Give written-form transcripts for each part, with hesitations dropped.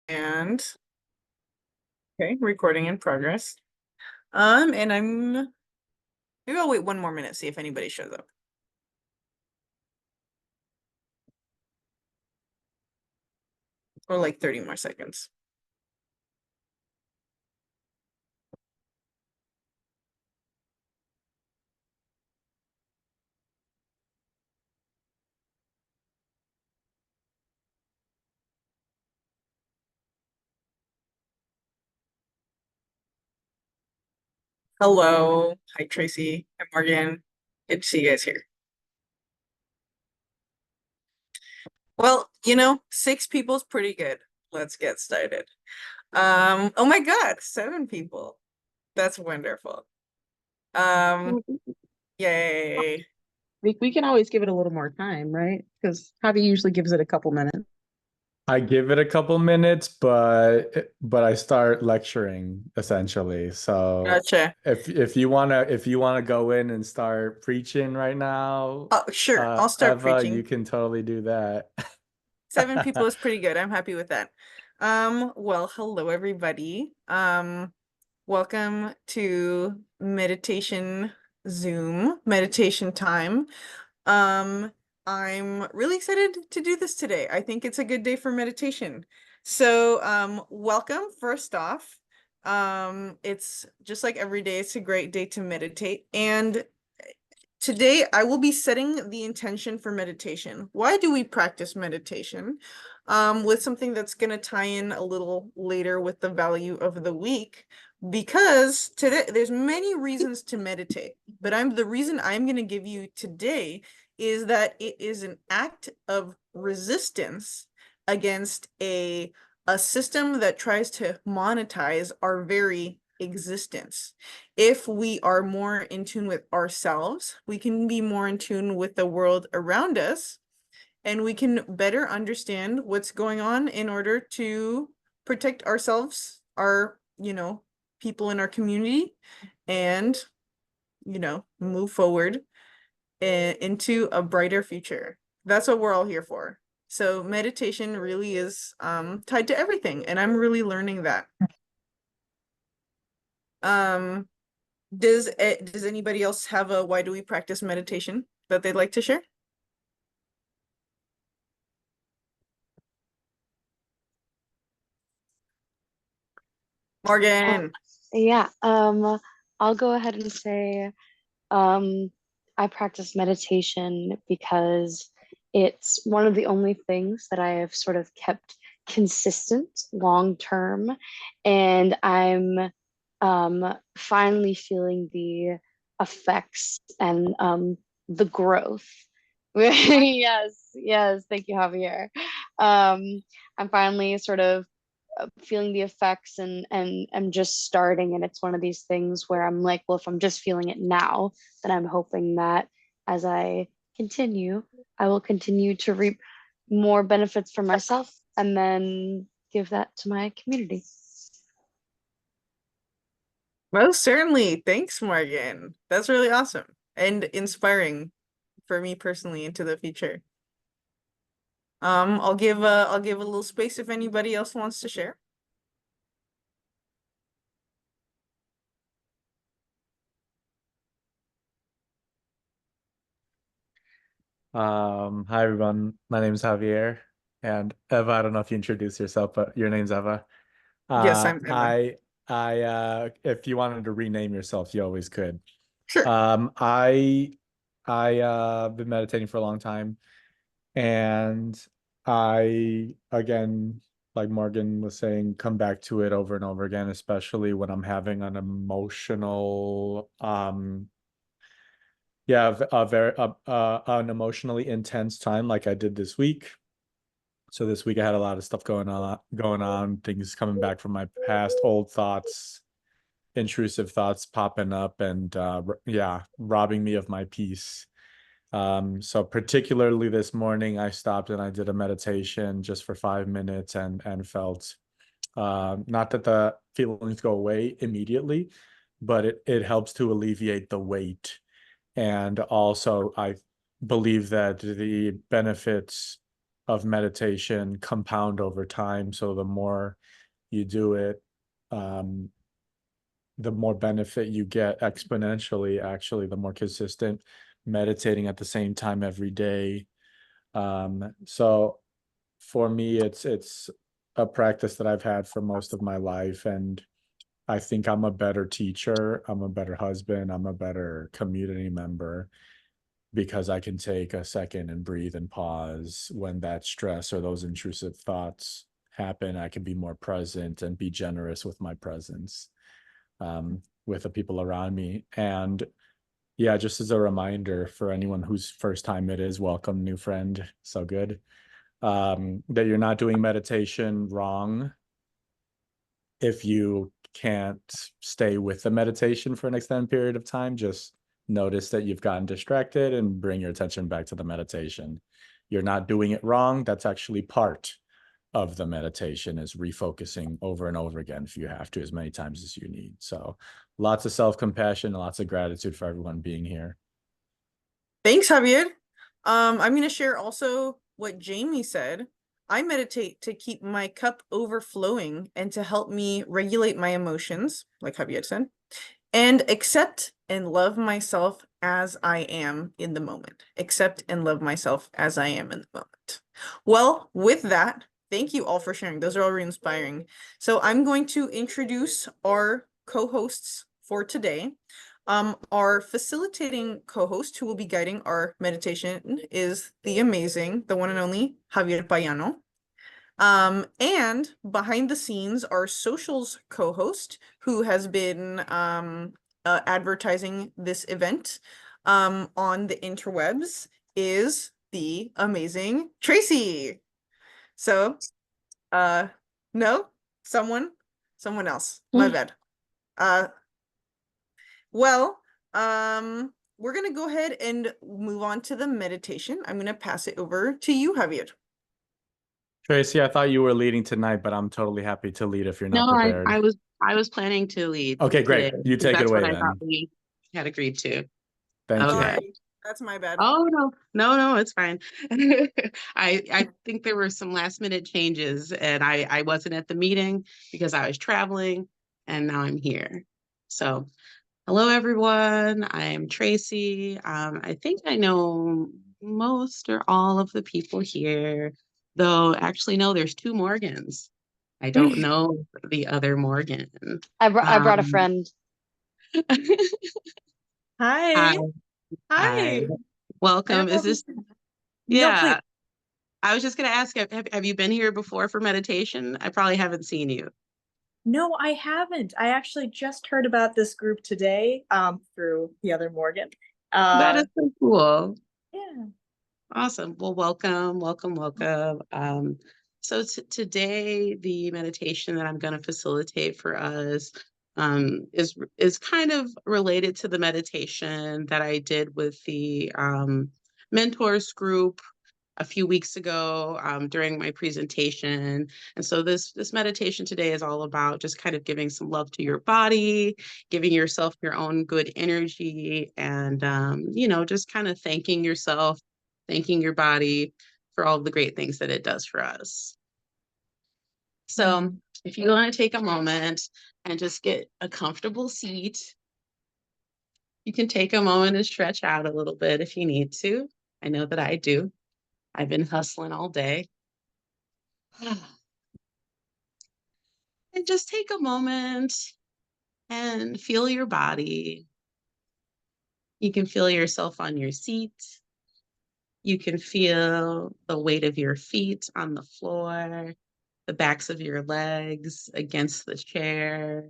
And okay, recording in progress. And maybe I'll wait 1 more minute, see if anybody shows up. Or like 30 more seconds. Hello. Hi, Tracy. Hi, Morgan. Good to see you guys here. Well, 6 people is pretty good. Let's get started. Oh my God, 7 people. That's wonderful. Um, Yay. We can always give it a little more time, right? Because Javi usually gives it a couple minutes. I give it a couple minutes, but I start lecturing essentially. So Gotcha. if you wanna go in and start preaching right now, Oh, sure. I'll start Eva, you preaching. can totally do that. 7 people is pretty good. I'm happy with that. Well, hello everybody. Welcome to meditation Zoom, meditation time. I'm really excited to do this today. I think it's a good day for meditation. So, welcome first off. It's just like every day, it's a great day to meditate. And today I will be setting the intention for meditation. Why do we practice meditation? With something that's going to tie in a little later with the value of the week, because today there's many reasons to meditate, but the reason I'm going to give you today is that it is an act of resistance against a system that tries to monetize our very existence. If we are more in tune with ourselves, we can be more in tune with the world around us, and we can better understand what's going on in order to protect ourselves, our, people in our community, and, move forward into a brighter future. That's what we're all here for. So meditation really is tied to everything, and I'm really learning that. Um, does anybody else have a why do we practice meditation that they'd like to share? Morgan. Yeah, I'll go ahead and say um, I practice meditation because it's one of the only things that I have sort of kept consistent long term, and I'm finally feeling the effects and the growth. Yes, yes, thank you, Javier. I'm finally sort of feeling the effects and I'm just starting, and it's one of these things where I'm like, well, if I'm just feeling it now, then I'm hoping that as I continue, I will continue to reap more benefits for myself and then give that to my community. Most certainly. Thanks, Morgan. That's really awesome and inspiring for me personally into the future. I'll give a little space if anybody else wants to share. Hi everyone. My name is Javier, and Eva, I don't know if you introduced yourself, but your name's Eva. Yes, Uh, I'm Emma. I if you wanted to rename yourself, you always could. Sure. I been meditating for a long time, and I again, like Morgan was saying, come back to it over and over again, especially when I'm having an emotional yeah, a very an emotionally intense time like I did this week. So this week I had a lot of stuff going on, things coming back from my past, old thoughts, intrusive thoughts popping up, and yeah, robbing me of my peace. So particularly this morning I stopped and I did a meditation just for 5 minutes and felt not that the feelings go away immediately, but it helps to alleviate the weight. And also, I believe that the benefits of meditation compound over time. So the more you do it, the more benefit you get exponentially, actually, the more consistent meditating at the same time every day. So for me, it's a practice that I've had for most of my life. And I think I'm a better teacher, I'm a better husband, I'm a better community member because I can take a second and breathe and pause when that stress or those intrusive thoughts happen. I can be more present and be generous with my presence, with the people around me. And yeah, just as a reminder for anyone whose first time it is, welcome, new friend. So good. That you're not doing meditation wrong if you can't stay with the meditation for an extended period of time. Just notice that you've gotten distracted and bring your attention back to the meditation. You're not doing it wrong. That's actually part of the meditation, is refocusing over and over again if you have to, as many times as you need. So lots of self-compassion, lots of gratitude for everyone being here. Thanks, Javier. I'm going to share also what Jamie said. I meditate to keep my cup overflowing and to help me regulate my emotions, like Javier said, and accept and love myself as I am in the moment. Accept and love myself as I am in the moment. Well, with that, thank you all for sharing. Those are all really inspiring. So I'm going to introduce our co-hosts for today. Our facilitating co-host who will be guiding our meditation is the amazing, the one and only Javier Payano. And behind the scenes, our socials co-host who has been advertising this event on the interwebs is the amazing Tracy. So, no, someone else. My bad. Well, we're gonna go ahead and move on to the meditation. I'm gonna pass it over to you, Javier. Tracy, I thought you were leading tonight, but I'm totally happy to lead if you're not No, prepared. I was planning to lead. Okay, great. today, You because take it that's what away I then. thought we had agreed to. Thank you. Okay. Sorry, that's my bad. Oh, no, it's fine. I think there were some last minute changes and I wasn't at the meeting because I was traveling and now I'm here. So hello, everyone. I am Tracy. I think I know most or all of the people here, though actually, no, there's two Morgans. I don't know the other Morgan. I brought a Um, friend. Hi. Hi. Hi. Hi. Welcome. Is this, No, yeah, please. I was just going to ask, have you been here before for meditation? I probably haven't seen you. No, I haven't. I actually just heard about this group today, through the other Morgan. That is so cool. Yeah. Awesome. Well, welcome. So today the meditation that I'm going to facilitate for us is kind of related to the meditation that I did with the mentors group a few weeks ago during my presentation. And so this meditation today is all about just kind of giving some love to your body, giving yourself your own good energy, and just kind of thanking yourself, thanking your body for all the great things that it does for us. So if you want to take a moment and just get a comfortable seat, you can take a moment and stretch out a little bit if you need to. I know that I do. I've been hustling all day. And just take a moment and feel your body. You can feel yourself on your seat. You can feel the weight of your feet on the floor, the backs of your legs against the chair,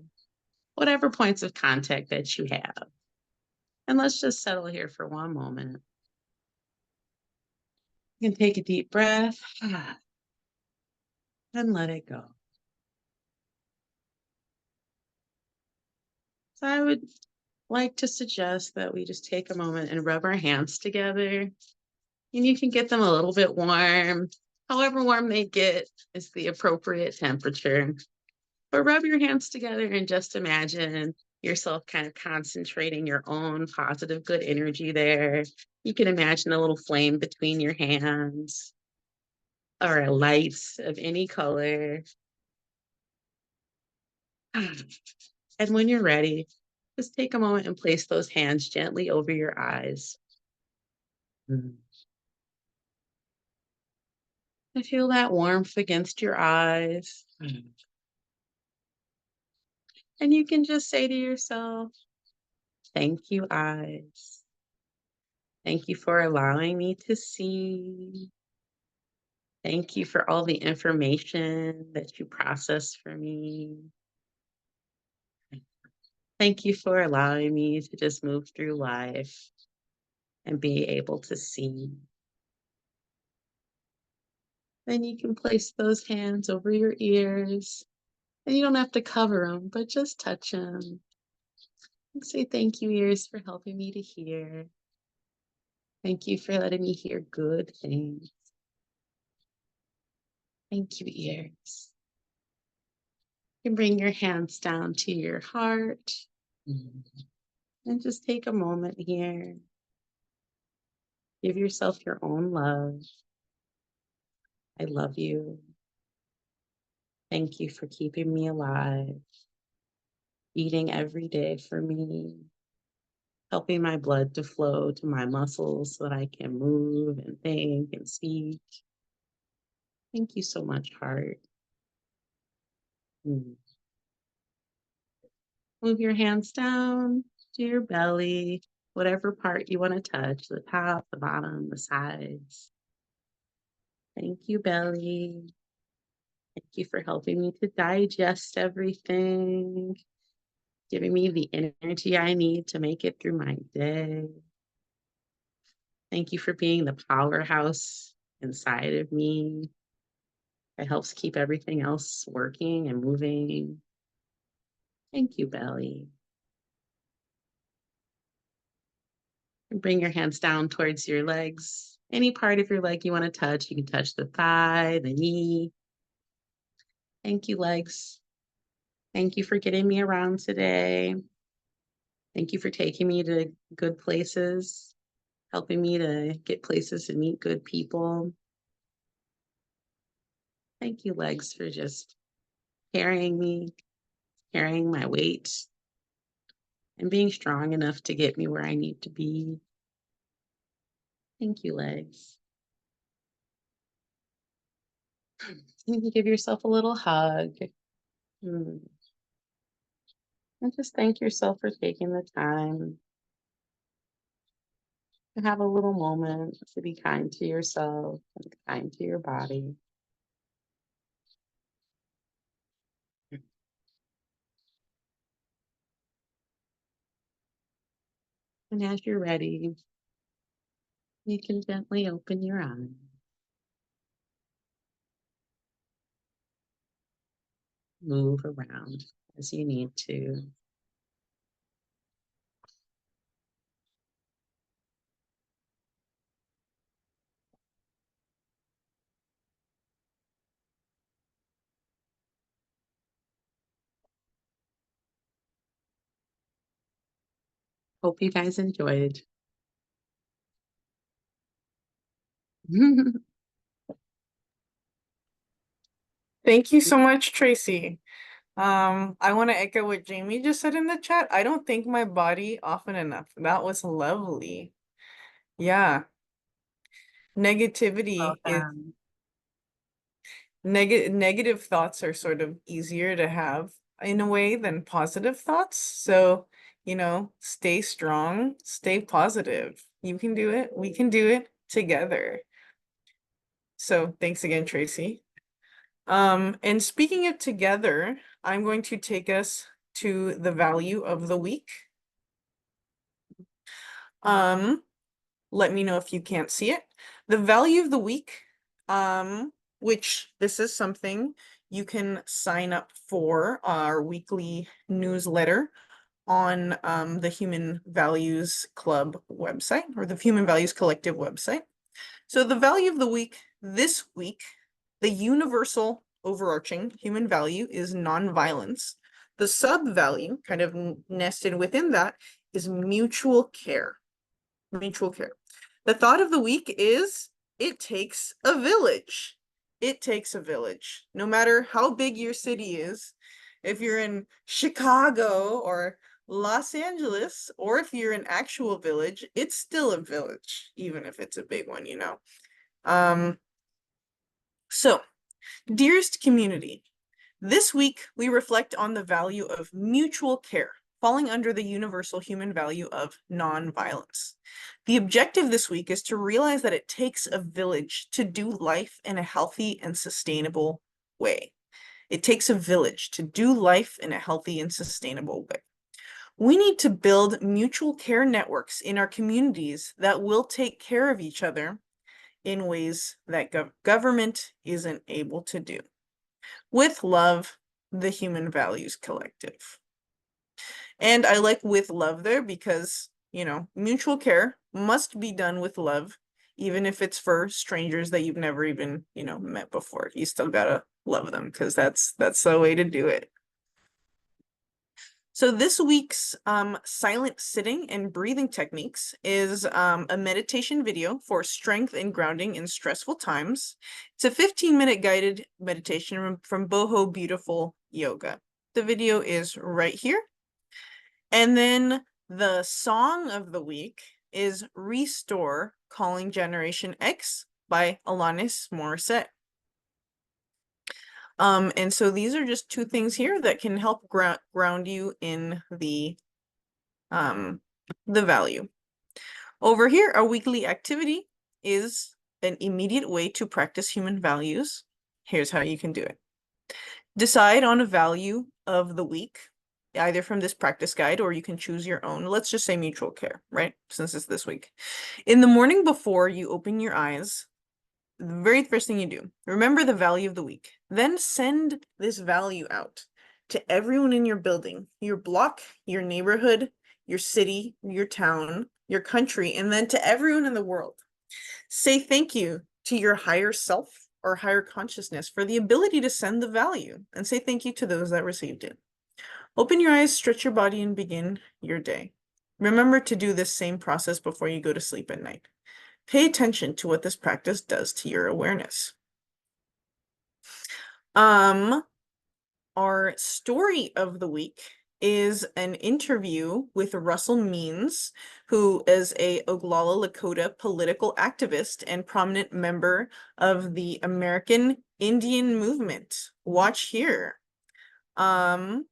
whatever points of contact that you have. And let's just settle here for one moment. You can take a deep breath and let it go. So I would like to suggest that we just take a moment and rub our hands together. And you can get them a little bit warm. However warm they get is the appropriate temperature. But rub your hands together and just imagine yourself kind of concentrating your own positive, good energy there. You can imagine a little flame between your hands. or lights of any color. And when you're ready, just take a moment and place those hands gently over your eyes. And feel that warmth against your eyes. And you can just say to yourself, thank you, eyes. Thank you for allowing me to see. Thank you for all the information that you process for me. Thank you for allowing me to just move through life and be able to see. Then you can place those hands over your ears, and you don't have to cover them, but just touch them. And say, thank you, ears, for helping me to hear. Thank you for letting me hear good things. Thank you, ears. You can bring your hands down to your heart and just take a moment here. Give yourself your own love. I love you. Thank you for keeping me alive, eating every day for me, helping my blood to flow to my muscles so that I can move and think and speak. Thank you so much, heart. Move your hands down to your belly, whatever part you want to touch, the top, the bottom, the sides. Thank you, belly. Thank you for helping me to digest everything, giving me the energy I need to make it through my day. Thank you for being the powerhouse inside of me. It helps keep everything else working and moving. Thank you, belly. And bring your hands down towards your legs. Any part of your leg you want to touch, you can touch the thigh, the knee. Thank you, legs. Thank you for getting me around today. Thank you for taking me to good places, helping me to get places to meet good people. Thank you, legs, for just carrying me, carrying my weight, and being strong enough to get me where I need to be. Thank you, legs. You can give yourself a little hug. And just thank yourself for taking the time to have a little moment to be kind to yourself and kind to your body. And as you're ready, you can gently open your eyes. Move around as you need to. Hope you guys enjoyed. Thank you so much, Tracy. I want to echo what Jamie just said in the chat. I don't thank my body often enough. That was lovely. Yeah. Negativity is Welcome. negative thoughts are sort of easier to have in a way than positive thoughts. So, stay strong, stay positive. You can do it. We can do it together. So thanks again, Tracy. And speaking of together, I'm going to take us to the value of the week. Let me know if you can't see it. The value of the week, which this is something you can sign up for our weekly newsletter on the Human Values Club website or the Human Values Collective website. So the value of the week this week, the universal overarching human value is nonviolence. The sub-value, kind of nested within that, is mutual care. Mutual care. The thought of the week is, it takes a village. it takes a village. No matter how big your city is, if you're in Chicago or Los Angeles, or if you're an actual village, it's still a village, even if it's a big one, you know. So, dearest community, this week we reflect on the value of mutual care, falling under the universal human value of nonviolence. The objective this week is to realize that it takes a village to do life in a healthy and sustainable way. It takes a village to do life in a healthy and sustainable way. We need to build mutual care networks in our communities that will take care of each other in ways that government isn't able to do. With love, the Human Values Collective. And I like with love there because, you know, mutual care must be done with love, even if it's for strangers that you've never even, you know, met before. You still gotta love them because that's the way to do it. So this week's silent sitting and breathing techniques is a meditation video for strength and grounding in stressful times. It's a 15-minute guided meditation from Boho Beautiful Yoga. The video is right here. And then the song of the week is Restore, Calling Generation X by Alanis Morissette. And so these are just two things here that can help ground you in the value. Over here, our weekly activity is an immediate way to practice human values. Here's how you can do it. Decide on a value of the week, either from this practice guide or you can choose your own. Let's just say mutual care, right? Since it's this week. In the morning before you open your eyes, the very first thing you do, remember the value of the week. Then send this value out to everyone in your building, your block, your neighborhood, your city, your town, your country, and then to everyone in the world. Say thank you to your higher self or higher consciousness for the ability to send the value, and say thank you to those that received it. Open your eyes, stretch your body, and begin your day. Remember to do this same process before you go to sleep at night. Pay attention to what this practice does to your awareness. Our story of the week is an interview with Russell Means, who is a Oglala Lakota political activist and prominent member of the American Indian movement. Watch here. And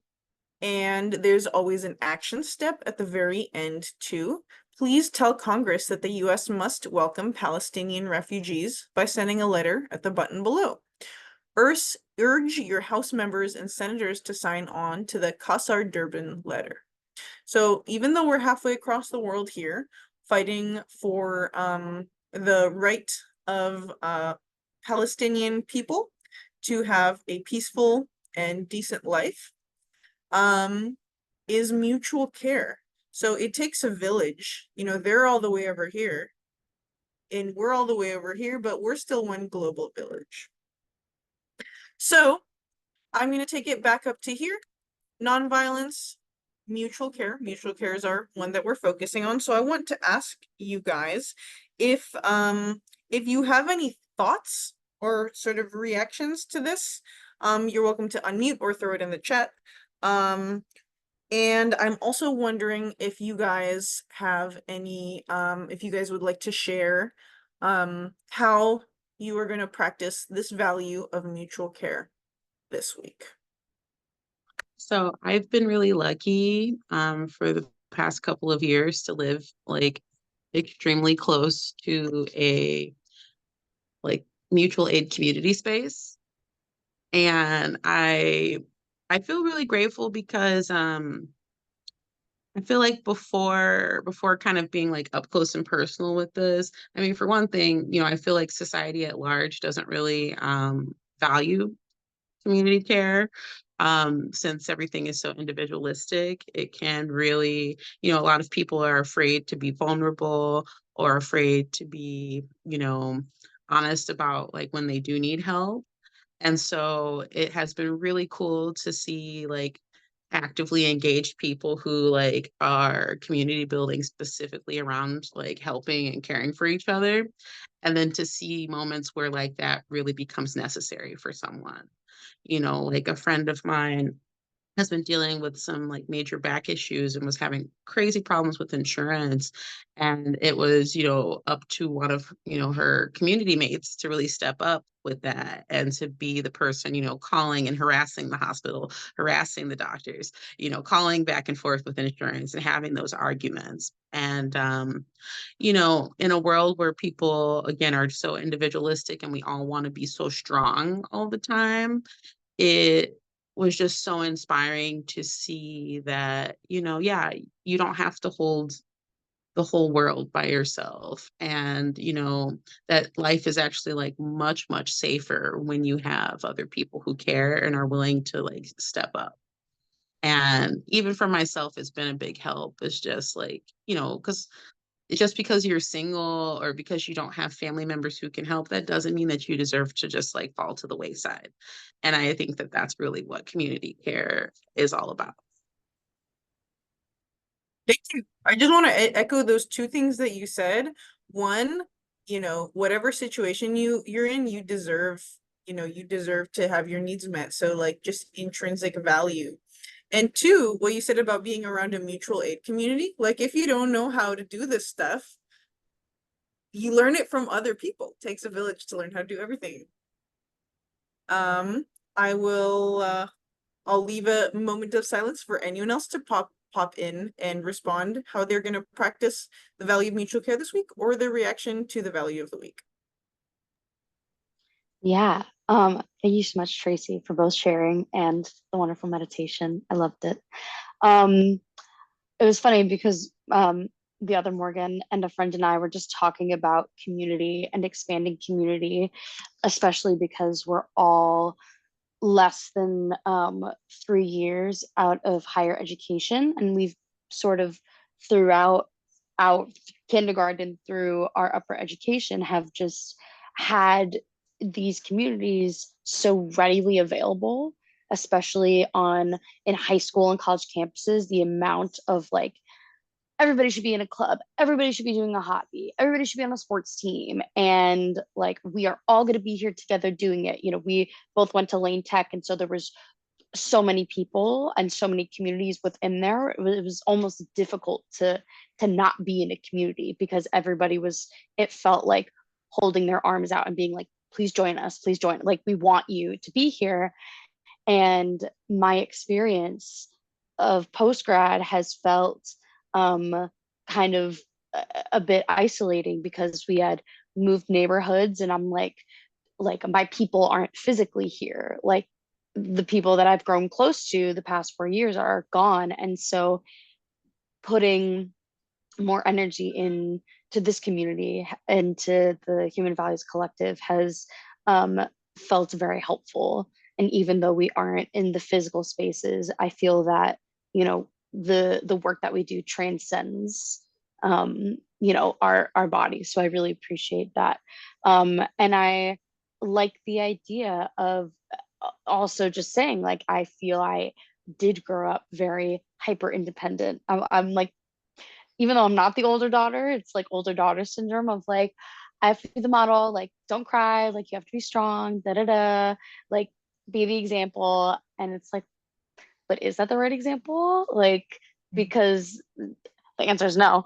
there's always an action step at the very end too. Please tell Congress that the U.S. must welcome Palestinian refugees by sending a letter at the button below. Urge your House members and senators to sign on to the Qasar-Durban letter. So even though we're halfway across the world here, fighting for the right of Palestinian people to have a peaceful and decent life, is mutual care. So it takes a village. You know, they're all the way over here, and we're all the way over here, but we're still one global village. So I'm going to take it back up to here. Nonviolence, mutual care. Mutual care is our one that we're focusing on. So I want to ask you guys if you have any thoughts or sort of reactions to this, you're welcome to unmute or throw it in the chat. And I'm also wondering if you guys have any, if you guys would like to share how you are going to practice this value of mutual care this week. So I've been really lucky for the past couple of years to live like extremely close to a like mutual aid community space. And I feel really grateful because I feel like before kind of being like up close and personal with this, I mean, for one thing, you know, I feel like society at large doesn't really value community care. Since everything is so individualistic, it can really, you know, a lot of people are afraid to be vulnerable or afraid to be, you know, honest about like when they do need help. And so it has been really cool to see like actively engage people who like are community building specifically around like helping and caring for each other. And then to see moments where like that really becomes necessary for someone. You know, like a friend of mine has been dealing with some like major back issues and was having crazy problems with insurance. And it was, you know, up to one of, you know, her community mates to really step up with that and to be the person, you know, calling and harassing the hospital, harassing the doctors, you know, calling back and forth with insurance and having those arguments. And, you know, in a world where people, again, are so individualistic and we all want to be so strong all the time, it was just so inspiring to see that, you know, yeah, you don't have to hold the whole world by yourself. And, you know, that life is actually like much, much safer when you have other people who care and are willing to like step up. And even for myself, it's been a big help. It's just like, you know, because just because you're single or because you don't have family members who can help, that doesn't mean that you deserve to just like fall to the wayside. And I think that that's really what community care is all about. Thank you. I just want to echo those two things that you said. One, you know, whatever situation you're in, you deserve, you know, you deserve to have your needs met. So like just intrinsic value. And two, what you said about being around a mutual aid community, like if you don't know how to do this stuff, you learn it from other people. It takes a village to learn how to do everything. I will I'll leave a moment of silence for anyone else to pop in and respond how they're going to practice the value of mutual care this week or their reaction to the value of the week. Yeah. Thank you so much, Tracy, for both sharing and the wonderful meditation. I loved it. Um, it was funny because the other Morgan and a friend and I were just talking about community and expanding community, especially because we're all less than 3 years out of higher education, and we've sort of throughout out kindergarten through our upper education have just had these communities so readily available, especially on in high school and college campuses. The amount of like everybody should be in a club, everybody should be doing a hobby, everybody should be on a sports team, and like we are all going to be here together doing it. You know, we both went to Lane Tech, and so there was so many people and so many communities within there. It was almost difficult to not be in a community because everybody was, it felt like holding their arms out and being like, please join us, please join, like we want you to be here. And my experience of post grad has felt kind of a bit isolating because we had moved neighborhoods, and I'm like my people aren't physically here. Like the people that I've grown close to the past 4 years are gone, and so putting more energy into this community and to the Human Values Collective has felt very helpful. And even though we aren't in the physical spaces, I feel that, you know, the work that we do transcends you know, our bodies. So I really appreciate that. And I like the idea of also just saying like I feel I did grow up very hyper independent. I'm like, even though I'm not the older daughter, it's like older daughter syndrome of like, I have to be the model, like, don't cry, like, you have to be strong, da da da, like, be the example. And it's like, but is that the right example? Like, because the answer is no.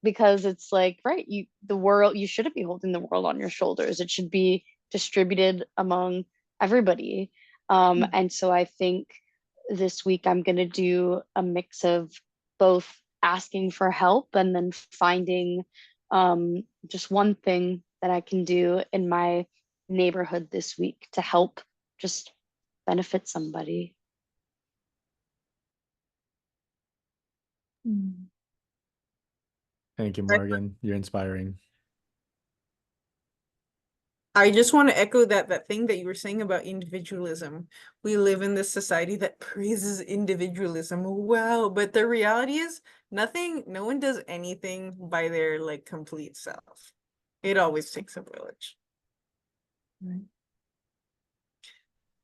Because it's like, right, the world, you shouldn't be holding the world on your shoulders. It should be distributed among everybody. And so I think this week I'm going to do a mix of both asking for help and then finding just one thing that I can do in my neighborhood this week to help just benefit somebody. Thank you, Morgan. You're inspiring. I just want to echo that thing that you were saying about individualism. We live in this society that praises individualism. Wow, but the reality is no one does anything by their like complete self. It always takes a village. Right.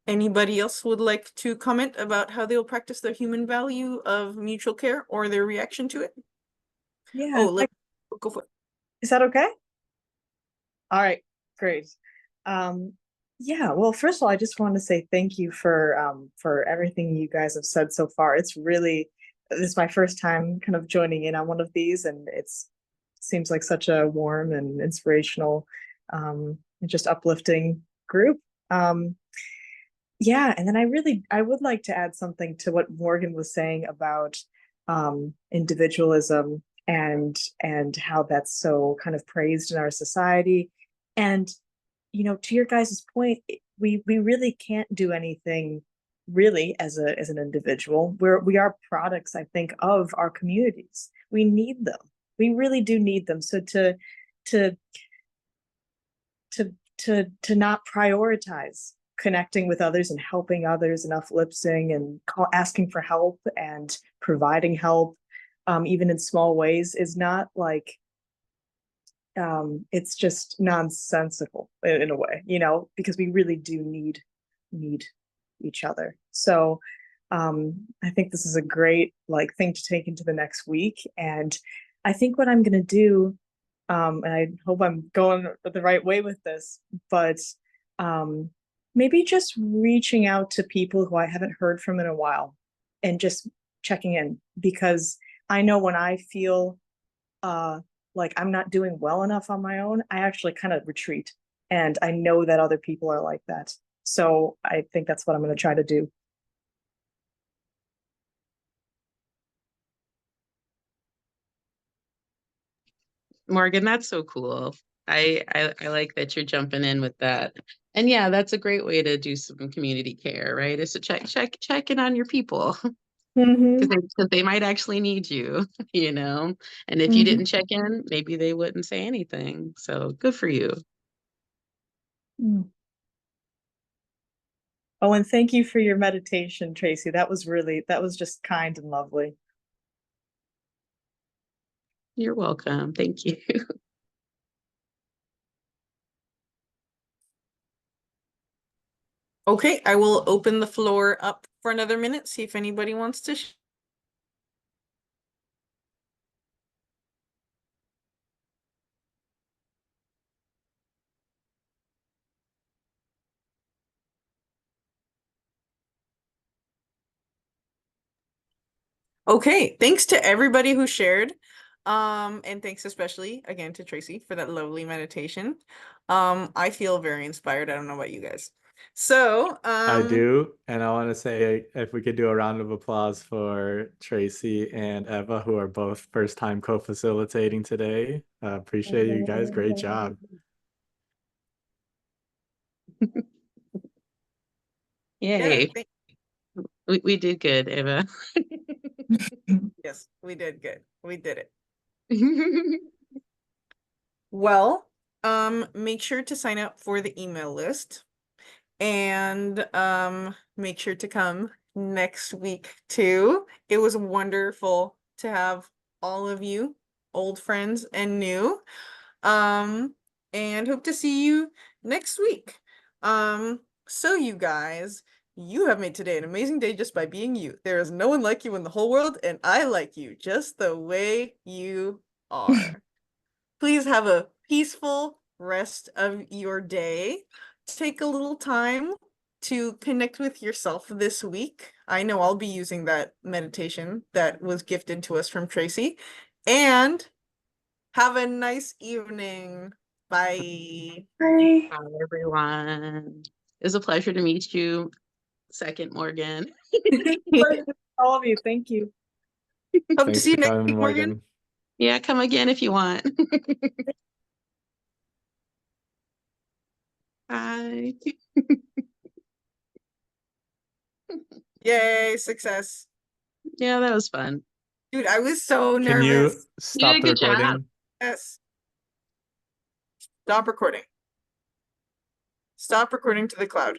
Anybody else would like to comment about how they'll practice the human value of mutual care or their reaction to it? Yeah, Oh, go for it. is that okay? All right, great. Yeah, well, first of all, I just want to say thank you for everything you guys have said so far. This is my first time kind of joining in on one of these, and it's seems like such a warm and inspirational, and just uplifting group. Yeah, and then I would like to add something to what Morgan was saying about individualism and how that's so kind of praised in our society. And to your guys' point, we really can't do anything really as an individual. We are products, I think, of our communities. We need them. We really do need them. So to not prioritize connecting with others and helping others and uplifting and asking for help and providing help, even in small ways, is not like it's just nonsensical in a way, because we really do need each other. So I think this is a great thing to take into the next week. And I think what I'm going to do, and I hope I'm going the right way with this, but maybe just reaching out to people who I haven't heard from in a while and just checking in, because I know when I feel like I'm not doing well enough on my own, I actually kind of retreat. And I know that other people are like that. So I think that's what I'm going to try to do. Morgan, that's so cool. I like that you're jumping in with that. And yeah, that's a great way to do some community care, right? Is to check in on your people Mhm. because they might actually need you, you know. And if you didn't check in, maybe they wouldn't say anything. So good for you. Mm. Oh, and thank you for your meditation, Tracy. That was just kind and lovely. You're welcome. Thank you. Okay, I will open the floor up for another minute, see if anybody wants to. Okay, thanks to everybody who shared. And thanks especially again to Tracy for that lovely meditation. I feel very inspired. I don't know about you guys. So, I do, and I want to say if we could do a round of applause for Tracy and Eva, who are both first-time co-facilitating today. Appreciate you guys. Great job. Yay. yeah, We did good, Eva. yes, we did good. We did it. Well, make sure to sign up for the email list and make sure to come next week too. It was wonderful to have all of you, old friends and new. And hope to see you next week. So you guys, you have made today an amazing day just by being you. There is no one like you in the whole world, and I like you just the way you are. Please have a peaceful rest of your day. Take a little time to connect with yourself this week. I know I'll be using that meditation that was gifted to us from Tracy. And have a nice evening. Bye. Bye. Hi, everyone. It was a pleasure to meet you, second Morgan. All of you, thank you. Hope to Thanks see you for next coming, week, Morgan. Morgan. Yeah, come again if you want. Bye. Yay, success. Yeah, that was fun. Dude, I was so Can you nervous. stop a the good job. recording? Yes. Stop recording. Stop recording to the cloud.